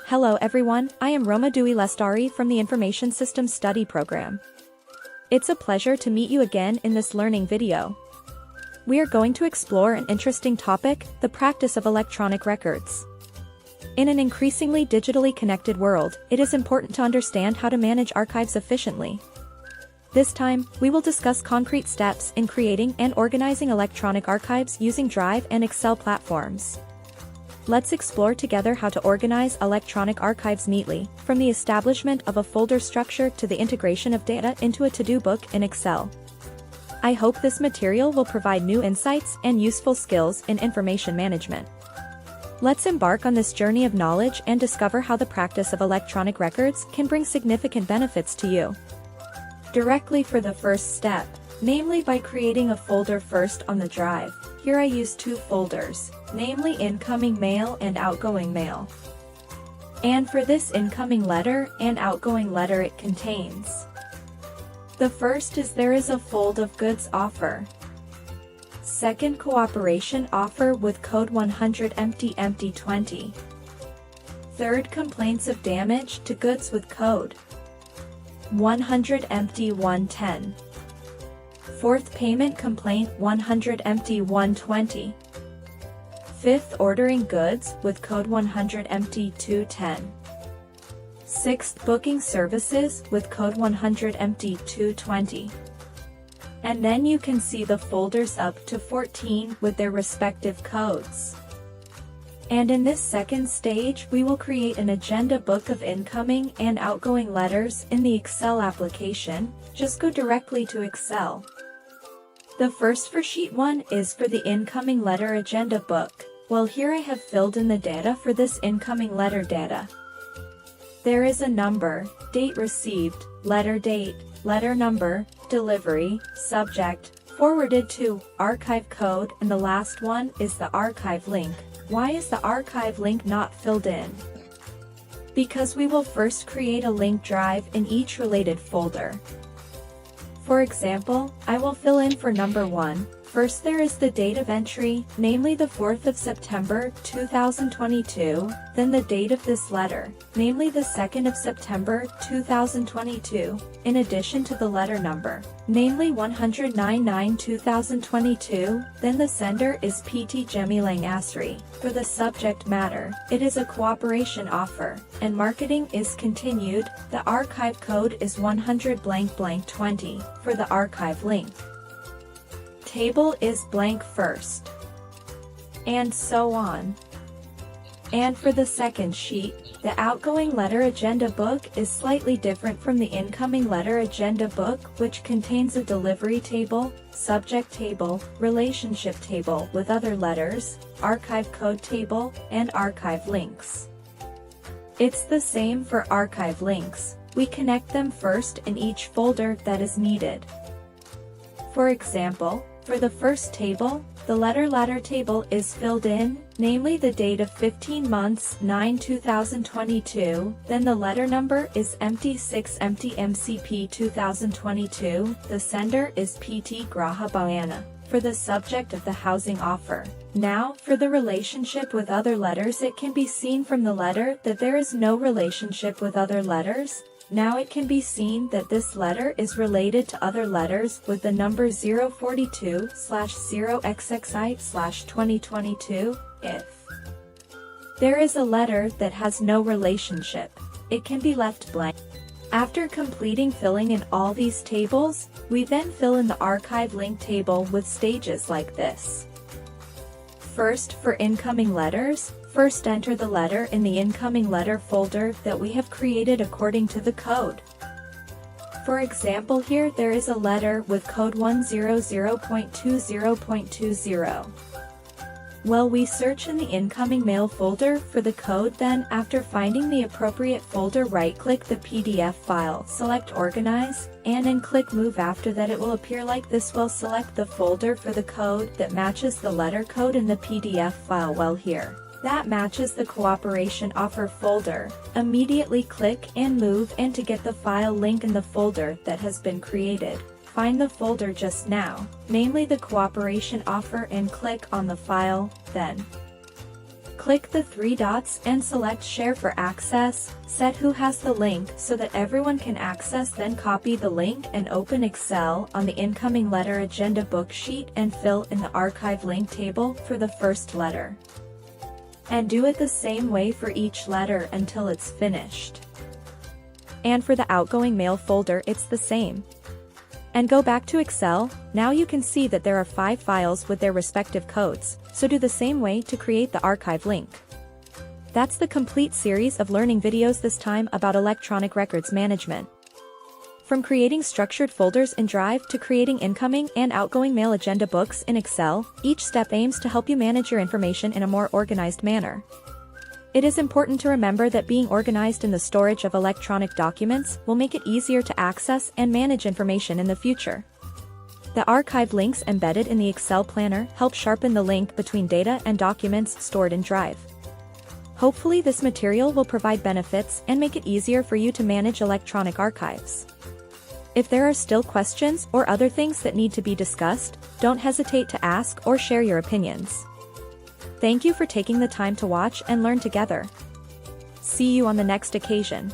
Hello everyone, I am Rohma Dewi Lestari from the Information System Study program. It's a pleasure to meet you again in this learning video. We are going to explore an interesting topic, the practice of electronic records. In an increasingly digitally connected world, it is important to understand how to manage archives efficiently. This time, we will discuss concrete steps in creating and organizing electronic archives using Drive and Excel platforms. Let's explore together how to organize electronic archives neatly, from the establishment of a folder structure to the integration of data into a to-do book in Excel. I hope this material will provide new insights and useful skills in information management. Let's embark on this journey of knowledge and discover how the practice of electronic records can bring significant benefits to you. Directly for the first step, namely by creating a folder first on the drive. Here I use two folders, namely incoming mail and outgoing mail. And for this incoming letter and outgoing letter it contains. The first is there is a fold of goods offer. Second, cooperation offer with code 100 empty 20. Third, complaints of damage to goods with code 100 empty 110. Fourth, payment complaint 100 empty 120. Fifth, ordering goods with code 100 empty 210. Sixth, booking services with code 100 empty 220. And then you can see the folders up to 14 with their respective codes. And in this second stage, we will create an agenda book of incoming and outgoing letters in the Excel application. Just go directly to Excel. The first for sheet 1 is for the incoming letter agenda book. Well, here I have filled in the data for this incoming letter data. There is a number, date received, letter date, letter number, delivery, subject, forwarded to, archive code, and the last one is the archive link. Why is the archive link not filled in? Because we will first create a link drive in each related folder. For example, I will fill in for number 1. First there is the date of entry, namely the 4th of September, 2022, then the date of this letter, namely the 2nd of September, 2022, in addition to the letter number, namely 199/2022, then the sender is PT Gemilang Asri. For the subject matter, it is a cooperation offer, and marketing is continued. The archive code is 100/20. For the archive link, table is blank first, and so on. And for the second sheet, the outgoing letter agenda book is slightly different from the incoming letter agenda book, which contains a delivery table, subject table, relationship table with other letters, archive code table, and archive links. It's the same for archive links. We connect them first in each folder that is needed. For example, for the first table, the letter table is filled in, namely the date of 15 months 9/2022, then the letter number is empty 6 empty MCP 2022, the sender is PT Graha Bayana. For the subject of the housing offer. Now, for the relationship with other letters, it can be seen from the letter that there is no relationship with other letters. Now it can be seen that this letter is related to other letters with the number 042/0xxi/2022, if there is a letter that has no relationship, it can be left blank. After completing filling in all these tables, we then fill in the archive link table with stages like this. First, for incoming letters, first enter the letter in the incoming letter folder that we have created according to the code. For example, here there is a letter with code 100.20.20. Well, we search in the incoming mail folder for the code, then after finding the appropriate folder, right-click the PDF file, select Organize, and then click Move. After that it will appear like this. We'll select the folder for the code that matches the letter code in the PDF file. Well, here, that matches the cooperation offer folder. Immediately click and move and to get the file link in the folder that has been created. Find the folder just now, namely the cooperation offer, and click on the file, then Click the three dots and select Share for access. Set who has the link so that everyone can access, then copy the link and open Excel on the incoming letter agenda book sheet and fill in the archive link table for the first letter. And do it the same way for each letter until it's finished. And for the outgoing mail folder it's the same. And go back to Excel. Now you can see that there are 5 files with their respective codes, so do the same way to create the archive link. That's the complete series of learning videos, this time about electronic records management. From creating structured folders in Drive to creating incoming and outgoing mail agenda books in Excel, each step aims to help you manage your information in a more organized manner. It is important to remember that being organized in the storage of electronic documents will make it easier to access and manage information in the future. The archive links embedded in the Excel planner help sharpen the link between data and documents stored in Drive. Hopefully this material will provide benefits and make it easier for you to manage electronic archives. If there are still questions or other things that need to be discussed, don't hesitate to ask or share your opinions. Thank you for taking the time to watch and learn together. See you on the next occasion.